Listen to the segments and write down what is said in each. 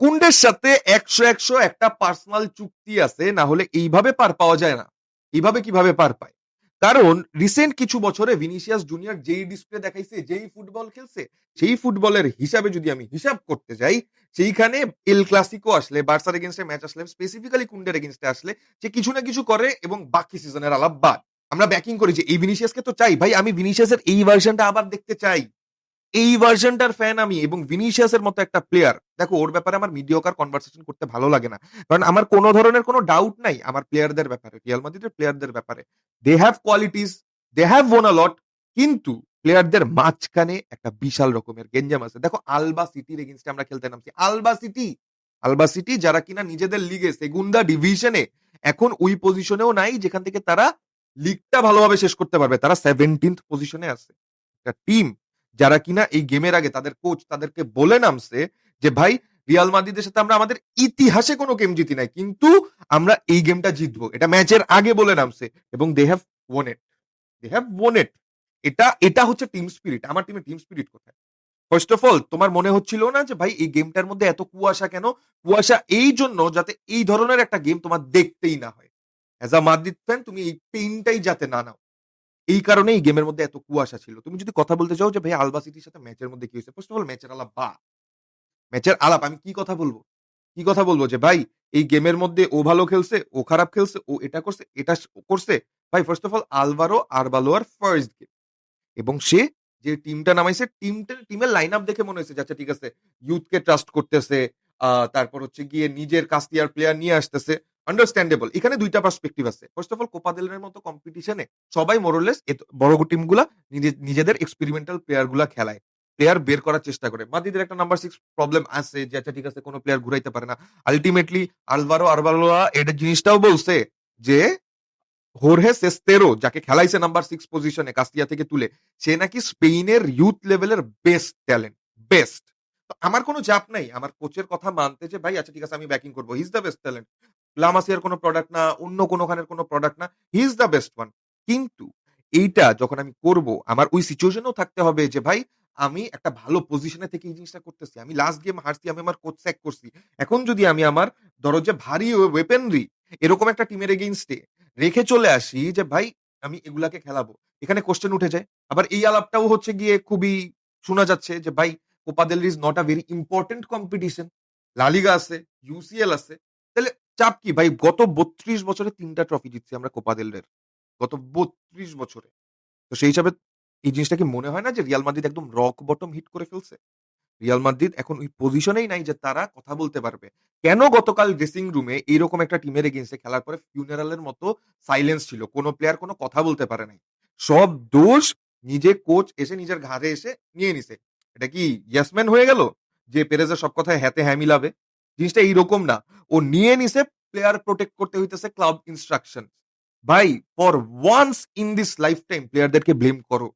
কুন্ডের সাথে ১০০ একটা পার্সোনাল চুক্তি আছে, না হলে এইভাবে পার পাওয়া যায় না। এইভাবে কিভাবে পার পায়? কারণ রিসেন্ট কিছু বছরে ভিনিসিয়াস জুনিয়র যেই ডিসপ্লে দেখাইছে, যেই ফুটবল খেলছে, সেই ফুটবলের হিসাবে যদি আমি হিসাব করতে যাই, সেইখানে এল ক্লাসিকো আসলে, বার্সার এগেইনস্টে ম্যাচ আসলে, স্পেসিফিক্যালি কুন্ডের এগেইনস্টে আসলে, যে কিছু না কিছু করে এবং বাকি সিজনের আলাপ বাদ। আমরা ব্যাকিং করি যে এই ভিনিসিয়াসকে তো চাই ভাই, আমি ভিনিসিয়াসের এই ভার্সনটা আবার দেখতে চাই। এই ভার্সনটার ফ্যান আমি, এবং ভিনিসিয়াসের মতো একটা প্লেয়ার, দেখো ওর ব্যাপারে আমার মিডিওকার কনভারসেশন করতে ভালো লাগে না। কারণ আমার কোনো ধরনের কোনো ডাউট নাই আমার প্লেয়ারদের ব্যাপারে, রিয়াল মাদ্রিদের প্লেয়ারদের ব্যাপারে। They have qualities, they have won a lot, কিন্তু প্লেয়ারদের মাঝখানে একটা বিশাল রকমের গেঞ্জাম আছে। দেখো আলবা সিটির এগেইনস্টে আমরা খেলতে নামছি, আলবা সিটি যারা কিনা নিজেদের লিগে সেগুন্দা ডিভিশনে এখন ওই পজিশনেও নাই যেখান থেকে তারা লিগটা ভালোভাবে শেষ করতে পারবে, তারা 17th পজিশনে আছে। একটা টিম যারা কিনা এই গেমের আগে তাদের কোচ তাদেরকে বলে নামছে যে ভাই, রিয়াল মাদ্রিদের সাথে আমরা আমাদের ইতিহাসে কোনো গেম জিতি নাই, কিন্তু আমরা এই গেমটা জিতবো, এটা ম্যাচের আগে বলে নামছে, এবং they have won it, they have won it. এটা এটা হচ্ছে টিম স্পিরিট। আমার টিমের টিম স্পিরিট কোথায়? ফার্স্ট অফ অল, তোমার মনে হচ্ছিল না যে ভাই এই গেমটার মধ্যে এত কুয়াশা কেন? কুয়াশা এই জন্য যাতে এই ধরনের একটা গেম তোমার দেখতেই না হয়। অ্যাজ আ মাদ্রিদ ফ্যান তুমি এই পেইনটাই যাতে না নাও, এই কারণে এই গেমের মধ্যে এত কুয়াশা ছিল। তুমি যদি কথা বলতে চাও যে ভাই আলবা সিটির সাথে ম্যাচের মধ্যে কি হয়েছে, ফার্স্ট অফ অল ম্যাচের আলাপ ম্যাচের আলাপ আমি কি কথা বলবো? কি কথা বলবো যে ভাই এই গেমের মধ্যে ও ভালো খেলছে, ও খারাপ খেলছে, ও এটা করছে, এটা করছে। ভাই ফার্স্ট অফ অল আলভারো আরবালোয়ার ফার্স্ট গেম, এবং সে যে টিমটা নামাইছে, টিমের লাইন আপ দেখে মনে হয়েছে যে আচ্ছা ঠিক আছে, ইউথকে ট্রাস্ট করতেছে, তারপর হচ্ছে গিয়ে নিজের কাস্তিয়ার প্লেয়ার নিয়ে আসতেছে, আন্ডারস্ট্যান্ডেবল। এখানে দুইটা পার্সপেক্টিভ আছে। First of all Copa del রের মতো কম্পিটিশনে সবাই মোরলেস বড় টিমগুলা নিজেদের এক্সপেরিমেন্টাল প্লেয়ার গুলা খেলায়, প্লেয়ার বের করার চেষ্টা করে। মাদ্রিদের একটা নাম্বার 6 প্রবলেম আছে যে আচ্ছা ঠিক আছে, কোনো প্লেয়ার ঘুরাইতে পারে না। আলটিমেটলি আলভারো আরবালোয়া এটা জিনিসটাও বলছে যে হোর্হে সেস্তেরো যাকে খেলাইছে নাম্বার 6 পজিশনে কাস্তিয়া থেকে তুলে, সে নাকি স্পেনের ইউথ লেভেলের বেস্ট ট্যালেন্ট, বেস্ট। তো আমার কোনো চাপ নাই আমার কোচের কথা মানতে যে ভাই আচ্ছা ঠিক আছে আমি ব্যাকিং করবো, he is the best talent. লামাসিয়ার কোনো প্রোডাক্ট না, অন্য কোনোখানের কোনো প্রোডাক্ট না, he is the best one. কিন্তু এইটা যখন আমি করব, আমার ওই সিচুয়েশনেও থাকতে হবে যে ভাই আমি একটা ভালো পজিশনে থেকে এই জিনিসটা করতেছি। আমি লাস্ট গেম হারছি, আমি আমার কোচ স্যাক করছি। এখন যদি আমি আমার ধরো যে ভারী ওয়েপেনরি এরকম একটা টিমের এগেইনস্টে রেখে চলে আসি যে ভাই আমি এগুলাকে খেলাবো, এখানে কোশ্চেন উঠে যায়। আবার এই আলাপটাও হচ্ছে গিয়ে খুবই শোনা যাচ্ছে যে ভাই কোপা দেল রে is not a very important competition, La Liga আছে, ইউসিএল আছে, তাহলে চাপ কি ভাই? গত ৩২ বছরে ৩টা ট্রফি জিতছি আমরা কোপা দেল রের, গত ৩২ বছরে। তো সেই হিসাবে এই জিনিসটা কি মনে হয় না যে রিয়াল মাদ্রিদ একদম রক বটম হিট করে ফেলছে? রিয়াল মাদ্রিদ এখন ওই পজিশনেই নাই যে তারা কথা বলতে পারবে। কেন গতকাল ড্রেসিং রুমে এইরকম একটা টিমের এগেইনস্টে খেলার পরে ফিউনারালের মতো সাইলেন্স ছিল। কোন প্লেয়ার কোন কথা বলতে পারে নাই। সব দোষ নিজে কোচ এসে নিজের ঘাড়ে এসে নিয়ে নিছে। এটা কি ইয়েস ম্যান হয়ে গেল? যে পেরেজের সব কথায় হ্যাঁতে হ্যাঁ মিলাবে? জিনিসটা এইরকম না। ও নিয়ে নিছে প্লেয়ার প্রটেক্ট করতে হইতেছে ক্লাব ইনস্ট্রাকশন। ভাই for once in this lifetime প্লেয়ারদেরকে ব্লেম করো।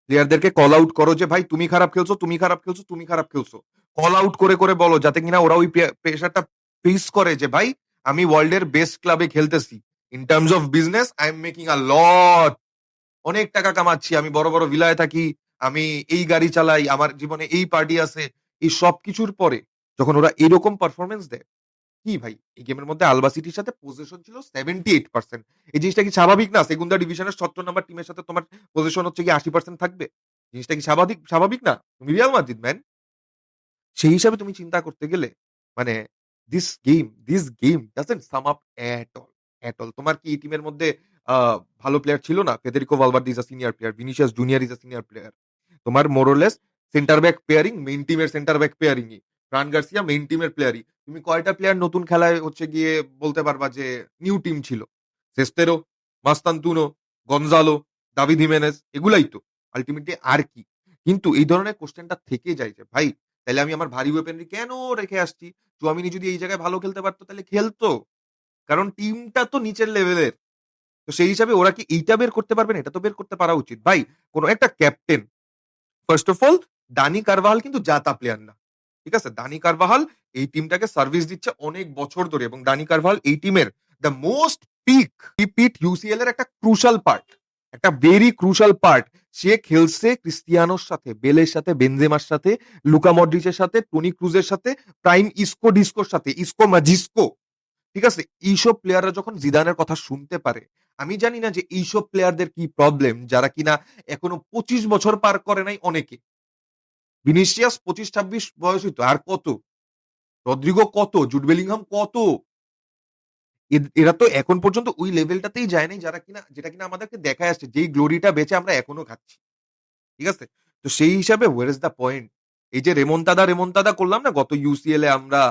প্লেয়ারদেরকে কল আউট করো যে ভাই তুমি খারাপ খেলছো, তুমি খারাপ খেলছো, তুমি খারাপ খেলছো। কল আউট করে বলো যাতে কিনা ওরা ওই প্রেশারটা ফেস করে যে ভাই আমি ওয়ার্ল্ড এর বেস্ট ক্লাবে খেলতেছি। In terms of business I am making a lot, অনেক টাকা কামাচ্ছি, আমি বড় বড় ভিলায় থাকি, আমি এই গাড়ি চালাই, আমার জীবনে এই পার্টি আছে। এই সব কিছুর পরে যখন ওরা এরকম পারফরমেন্স দেয়, কি ভাই এই গেমের মধ্যে আলবা সিটির সাথে পজিশন ছিল 78%। এই জিনিসটা কি স্বাভাবিক না? সেগুন্দা ডিভিশনের ৭০ নাম্বার টিমের সাথে তোমার পজিশন হচ্ছে কি ৮০% থাকবে? জিনিসটা কি স্বাভাবিক স্বাভাবিক না? তুমি রিয়াল মাদ্রিদ ম্যান। সেই হিসাবে তুমি চিন্তা করতে গেলে মানে this game doesn't sum up at all, at all. তোমার কি এই টিমের মধ্যে আ ভালো প্লেয়ার ছিল না? Federico Valverde is a senior player, Vinicius Junior is a senior player. তোমার মোরলেস সেন্টার ব্যাক পেয়ারিং মেইন টিমের সেন্টার ব্যাক পেয়ারিংই। ফ্রান গার্সিয়া মেইন টিমের প্লেয়ারই। তুমি কয়টা প্লেয়ার নতুন খেলায় হচ্ছে গিয়ে বলতে পারবা যে নিউ টিম ছিল? Cestero, Mastantuono, Gonzalo, David Jimenez এগুলাই তো। আল্টিমেটলি আর কি? কিন্তু এই ধরনের কোয়েশ্চেনটা থেকে যায় যে ভাই তাইলে আমি আমার ভারী ওয়েপেনরি কেন রেখে আসছি? চুয়ামিনি যদি এই জায়গায় ভালো খেলতে পারতো তাহলে খেলতো। কারণ টিমটা তো নিচের লেভেলের। তো সেই হিসাবে ওরা কি এইটা বের করতে পারবে না? এটা তো বের করতে পারা উচিত। ভাই কোন একটা captain, first of all Dani Carvajal কিন্তু যা-তা প্লেয়ার না। ঠিক আছে? দানি কারভাহাল এই টিমটাকে সার্ভিস দিচ্ছে অনেক বছর ধরে, এবং দানি কারভাহাল এই টিমের দ্য মোস্ট পিট ইউসিএল এর একটা ক্রুশাল পার্ট। একটা ভেরি ক্রুশাল পার্ট। সে খেলছে ক্রিস্টিয়ানোর সাথে, বেলের সাথে, বেনজেমার সাথে, লুকা মডরিচের সাথে, টনি ক্রুজের সাথে, প্রাইম ইস্কো ডিস্কোর সাথে, ইস্কো মাজিস্কো। ঠিক আছে? এইসব প্লেয়াররা যখন জিদানের কথা শুনতে পারে, আমি জানি না যে এইসব প্লেয়ারদের কি প্রবলেম যারা কিনা এখনো 25 বছর পার করে নাই অনেকে। ভিনিসিয়াস 25-26 বয়স হইতো, আর কত? রদ্রিগো কত? জুড বেলিংহাম কত? এরা তো এখন পর্যন্ত ওই লেভেলটাতেই যায় নাই যারা কিনা, যেটা কিনা আমাদেরকে দেখায় আসছে, যেই গ্লোরিটা বেঁচে আমরা এখনো খাচ্ছি। ঠিক আছে? তো সেই হিসাবে ওয়্যার ইজ দ্য পয়েন্ট? এই যে রেমন্তাদা করলাম না গত ইউসিএল এ আমরা,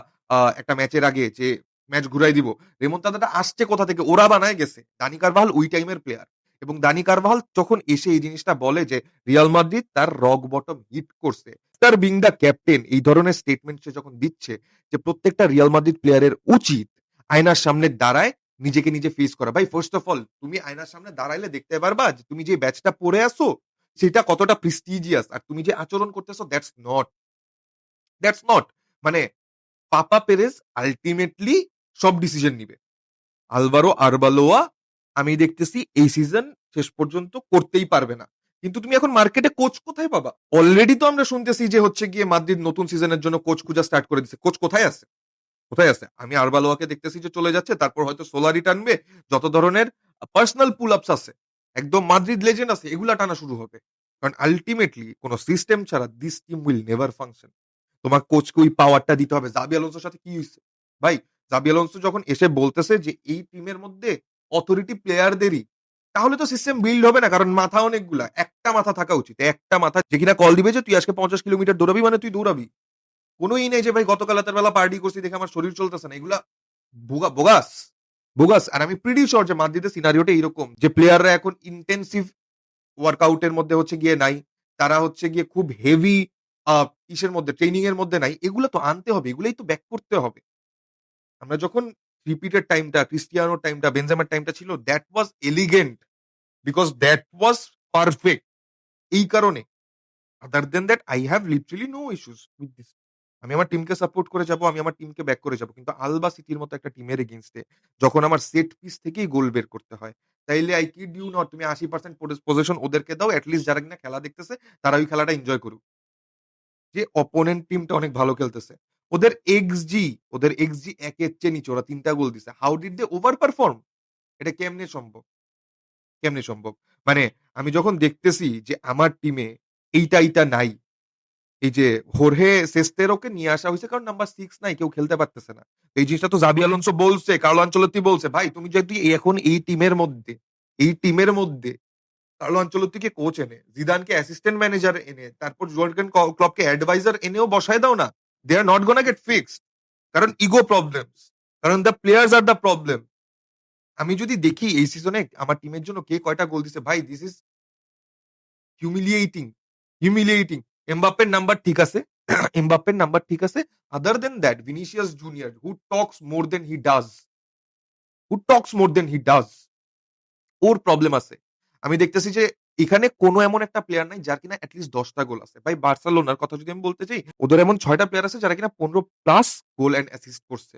একটা ম্যাচের আগে যে ম্যাচ ঘুরাই দিব। রেমন্তাদাটা আসছে কোথা থেকে? ওরা বানায় গেছে। দানি কারভাল ওই টাইমের প্লেয়ার। এবং দানি কারভাল যখন এসে এই জিনিসটা বলে যে রিয়াল মাদ্রিদ তার রক বটম হিট করছে। তার বিং দ্য ক্যাপ্টেন এই ধরনের স্টেটমেন্ট সে যখন দিচ্ছে যে প্রত্যেকটা রিয়াল মাদ্রিদ প্লেয়ারের উচিত আয়নার সামনে দাঁড়ায় নিজেকে নিজে ফেস করা। ভাই ফার্স্ট অফ অল তুমি আয়নার সামনে দাঁড়াইলে দেখতে পারবা যে তুমি যে ব্যাচটা পরে আসো সেটা কতটা প্রেস্টিজিয়াস, আর তুমি যে আচরণ করতেছো দ্যাটস নট মানে পাপা পেরেজ আলটিমেটলি সব ডিসিশন নিবে। আলভারো আরবালোয়া আমি দেখতেছি এই সিজন শেষ পর্যন্ত করতেই পারবে না। কিন্তু তুমি এখন মার্কেটে কোচ কোথায় পাবা? অলরেডি তো আমরা শুনতেছি যে হচ্ছে গিয়ে মাদ্রিদ নতুন সিজনের জন্য কোচ খুঁজা স্টার্ট করে দিচ্ছে। কোচ কোথায় আছে? কোথায় আছে? আমি আরবালোয়াকে দেখতেছি যে চলে যাচ্ছে, তারপর হয়তো সোলারি টানবে, যত ধরনের পার্সোনাল পুল আপস আছে, একদম মাদ্রিদ লেজেন্ড আছে, এগুলা টানা শুরু হবে। কারণ আলটিমেটলি কোন সিস্টেম ছাড়া this team will never function. তোমার কোচকে ওই পাওয়ারটা দিতে হবে। জাবি আলোনসোর সাথে কি হইছে? ভাই, জাবি আলোনসো যখন এসে বলতেছে যে এই টিমের মধ্যে অথরিটি প্লেয়ারদেরই, তাহলে তো সিস্টেম বিল্ড হবে না। কারণ মাথা অনেকগুলা, একটা মাথা থাকা উচিত। একটা মাথা যে কিনা কল দিবে যে তুই আজকে 50 কিলোমিটার দৌড়াবি, মানে তুই দৌড়াবি। কোনোই নেই যে ভাই গতকাল রাতের বেলা পার্টি করছি দেখে আমার শরীর চলতেছে না। এগুলা বোগাস বোগাস। আর আমি প্রিটি শিওর যে মাদ্রিদের সিনারিওটা এরকম যে প্লেয়াররা এখন ইন্টেন্সিভ ওয়ার্কআউটের মধ্যে হচ্ছে গিয়ে নাই, তারা হচ্ছে গিয়ে খুব হেভি কিসের মধ্যে, ট্রেনিং এর মধ্যে নাই। এগুলো তো আনতে হবে, এগুলাই তো ব্যাক করতে হবে। আমরা যখন রিপিটেড টাইমটা, ক্রিস্টিয়ানোর টাইমটা, বেনজেমার টাইমটা ছিল, that was elegant because that was perfect. এই কারণে other than that I have literally no issues with this. আমি আমার টিমকে সাপোর্ট করে যাব, আমি আমার টিমকে ব্যাক করে যাব। কিন্তু আলবা সিটির মতো একটা টিমের এগেইনস্টে যখন আমার সেট পিস থেকেই গোল বের করতে হয়, তাইলে আই কিড ইউ নট, তুমি 80% পজিশন ওদেরকে দাও, এট লিস্ট যারা কিনা খেলা দেখতেছে তারা ওই খেলাটা এনজয় করুক। যে অপোনেন্ট টিমটা অনেক ভালো খেলতেছে। ওদের এক্সজি, একের চেয়ে নিচে, ওরা ৩ টা গোল দিছে। How did they over perform? এটা কেমনে সম্ভব? কেমনে সম্ভব? মানে আমি যখন দেখতেছি যে আমার টিমে এইটা নাই, এই যে হোর্হে সেস্তেরোকে নিয়ে আসা হয়েছে কারণ নাম্বার 6 নাই, কেউ খেলতে পারতেছে না। তো এই জিনিসটা তো জাবি আলোনসো বলছে, কার্লো আনচেলত্তি বলছে, ভাই তুমি যদি এখন এই টিমের মধ্যে কার্লো আনচেলত্তিকে কোচ এনে, জিদানকে অ্যাসিস্ট্যান্ট ম্যানেজার এনে, তারপর জুয়ার্গেন ক্লপকে অ্যাডভাইজার এনেও বসায় দাও না, they are not gonna get fixed. কারণ ইগো প্রবলেমস, কারণ the players are the problem. আমি যদি দেখি এই সিজনে আমার টিমের জন্য কে কয়টা গোল দিছে, ভাই দিস ইজ হিউমিলিয়েটিং, হিউমিলিয়েটিং। এমবাপ্পের নাম্বার ঠিক আছে, এমবাপ্পের নাম্বার ঠিক আছে। Other than that Vinicius Junior who talks more than he does, ওর প্রবলেম আছে। আমি দেখতেছি যে এখানে কোনো এমন একটা প্লেয়ার নাই যার কিনা এটলিস্ট 10টা গোল আছে। ভাই বার্সেলোনার কথা যদি আমি বলতে চাই, ওদের এমন 6টা প্লেয়ার আছে যারা কিনা 15 প্লাস গোল এন্ড অ্যাসিস্ট করছে।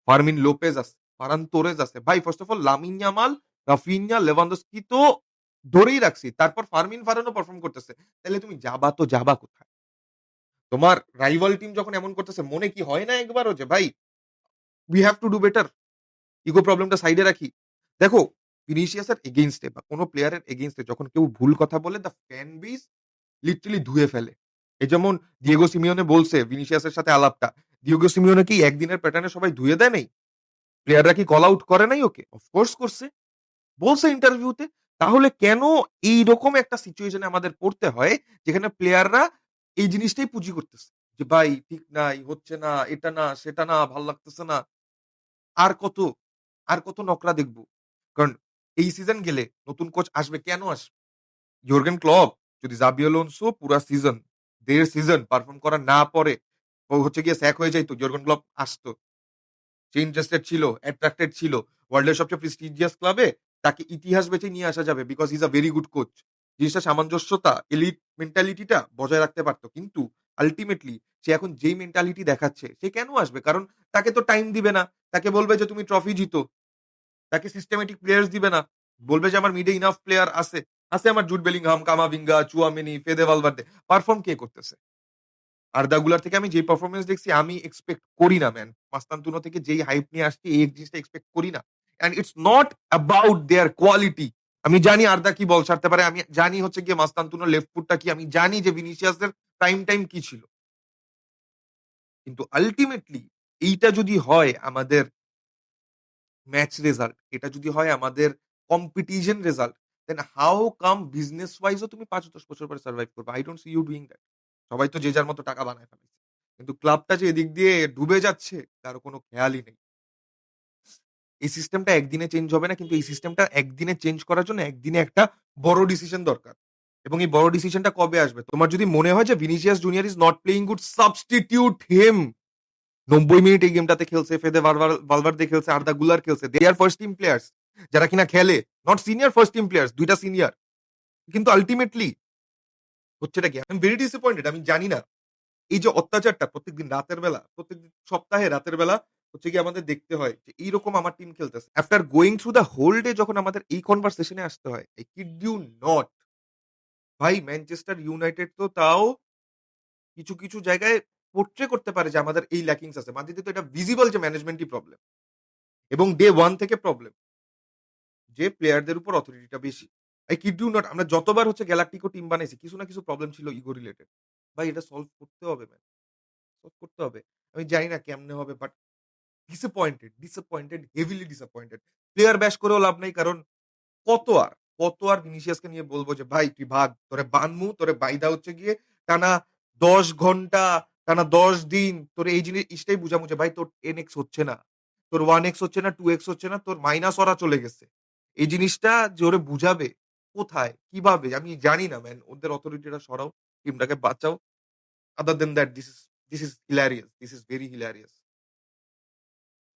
ফার্মিন লোপেজ আছে, ফারান তোরেজ আছে। ভাই first of all Lamine Yamal, Raphinha, Lewandowski তো ধরেই রাখছি। তারপর ফারানও পারফর্ম করতেছে। তাহলে তুমি যাবা কোথায়? তোমার রাইভাল টিম যখন এমন করতেছে, মনে কি হয় না একবারও যে ভাই we have to do better? Ego প্রবলেমটা সাইডে রাখি। দেখো, ভিনিসিয়াসের এগেইনস্টে বা কোনো প্লেয়ারের এগেইনস্টে যখন কেউ ভুল কথা বলে, দ্য ফ্যান বেস লিটারালি ধুয়ে ফেলে। এই যেমন দিয়েগো সিমিওনে বলছে ভিনিসিয়াসের সাথে আলাপটা। দিয়েগো সিমিওনে কি একদিনের প্যাটার্নে সবাই ধুয়ে দেয় নাই? প্লেয়াররা কি কল আউট করে নাই ওকে? অফকোর্স করছে। বলছে ইন্টারভিউতে। তাহলে কেন এইরকম একটা সিচুয়েশনে আমাদের পড়তে হয় যেখানে প্লেয়াররা এই জিনিসটাই পুঁজি করতেছে? যে ভাই ঠিক নাই, হচ্ছে না, এটা না, সেটা না, ভাল লাগতেছে না। আর কত? আর কত নকরা দেখব? কারণ এই সিজন গেলে নতুন কোচ আসবে, কেন আসবে? ইয়র্গেন ক্লপ যদি জাবি আলোনসো পুরা সিজন, ১.৫ সিজন পারফর্ম করা না পরে, ও হচ্ছে গিয়ে স্যাক হয়ে যাইতো, ইয়র্গেন ক্লপ আসতো। সে ইন্টারেস্টেড ছিল, অ্যাট্রাক্টেড ছিল। ওয়ার্ল্ডের সবচেয়ে প্রেস্টিজিয়াস ক্লাবে তাকে ইতিহাস বেঁচে নিয়ে আসা যাবে because he is a very good coach. জিনিসটা সামঞ্জস্যতা, এলিট মেন্টালিটিটা বজায় রাখতে পারত। কিন্তু আল্টিমেটলি সে এখন যেই মেন্টালিটি দেখাচ্ছে, সে কেন আসবে? কারণ তাকে তো টাইম দিবে না। তাকে বলবে যে তুমি ট্রফি জিতো। তাকে সিস্টেমেটিক প্লেয়ার্স দিবে না। বলবে যে আমার মিডে ইনাফ প্লেয়ার আছে। আছে আমার Jude Bellingham, Camavinga, Tchouameni, Fede Valverde. Perform কে করতেছে? আর্দাগুলার থেকে আমি যে পারফরম্যান্স দেখছি আমি এক্সপেক্ট করি না ম্যান। মাস্তানতুনো থেকে যেই হাইপ নিয়ে আসছি এই জিনিসটা এক্সপেক্ট করি না। And it's not about their quality. আমি জানি আর্দা কি বল ছাড়তে পারে। আমি জানি হচ্ছে গিয়ে মাস্তানতুনোর লেফট ফুটটা কি। আমি জানি যে ভিনিসিয়াসের প্রাইম টাইম কি ছিল। কিন্তু আল্টিমেটলি এইটা যদি হয় আমাদের ম্যাচ রেজাল্ট, এটা যদি হয় আমাদের competition result, then how come business ওয়াইজও তুমি ৫-১০ বছর পরে সার্ভাইভ করবে? I don't see you doing that. সবাই তো যে যার মতো টাকা বানায় ফেলেছে। কিন্তু ক্লাবটা যে এদিক দিয়ে ডুবে যাচ্ছে তার কোনো খেয়ালই নেই। এই সিস্টেমটা একদিনে চেঞ্জ হবে না। কিন্তু এই সিস্টেমটা একদিনে চেঞ্জ করার জন্য একদিনে একটা বড় ডিসিশন দরকার। এবং এই বড় ডিসিশনটা কবে আসবে? তোমার যদি মনে হয় যে Vinicius junior is not playing good, substitute him. ৯০ minute এই গেমটাতে খেলছে, ফেদে ভালভার্দে খেলছে, আর্দা গুলার খেলছে। দে আর ফার্স্ট টিম প্লেয়ার্স যারা কিনা খেলে। Not senior first team players, ২ টা সিনিয়র। কিন্তু আল্টিমেটলি হচ্ছেটা কি? I am very disappointed. আমি জানি না এই যে অত্যাচারটা প্রত্যেকদিন রাতের বেলা, প্রত্যেকদিন সপ্তাহে রাতের বেলা হচ্ছে গিয়ে আমাদের দেখতে হয় যে এইরকম আমার টিম খেলতেছে। After going through the whole day যখন আমাদের এই কনভারসেশনে আসতে হয়, আই কিড ইউ নট, ভাই ম্যানচেস্টার ইউনাইটেড তো তাও কিছু জায়গায় পোর্ট্রে করতে পারে যে আমাদের এই ল্যাকিংস আছে। মাদ্রিদে তো এটা ভিজিবল যে ম্যানেজমেন্টই প্রবলেম এবং ডে 1 থেকে প্রবলেম যে প্লেয়ারদের উপর অথরিটিটা বেশি। আই কিড ইউ নট, আমরা যতবার হচ্ছে গ্যালাক্টিকো টিম বানাইছি কিছু না কিছু প্রবলেম ছিল ইগো রিলেটেড। ভাই এটা সলভ করতে হবে ম্যান, সলভ করতে হবে। আমি জানি না কেমনে হবে but disappointed, heavily disappointed. Player ব্যাশ করেও লাভ নাই কারণ কত আর, কত আর ভিনিসিয়াসকে নিয়ে বলবো যে ভাই তুই ভাগ, তোরে বানমু, তোরে বাইদা হচ্ছে গিয়ে টানা ১০ ঘন্টা, টানা ১০ দিন তোরে এই জিনিসটাই বুঝামু যে ভাই তোর 10x হচ্ছে না, তোর 1x হচ্ছে না, 2x হচ্ছে না, তোর মাইনাস ওরা চলে গেছে। এই জিনিসটা যে ওরে বুঝাবে, কোথায়, কিভাবে আমি জানি না ম্যান। ওদের অথরিটিটা সরাও, টিমটাকে বাঁচাও। Other than that this is hilarious, this is very hilarious.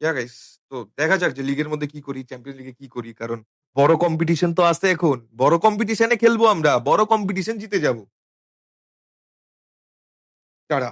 Guys, তো দেখা যাক যে লিগের মধ্যে কি করি, চ্যাম্পিয়ন্স লিগে কি করি। কারণ বড় কম্পিটিশন তো আছে এখন। বড় কম্পিটিশনে খেলবো আমরা। বড় কম্পিটিশন জিতে যাবো। টাটা।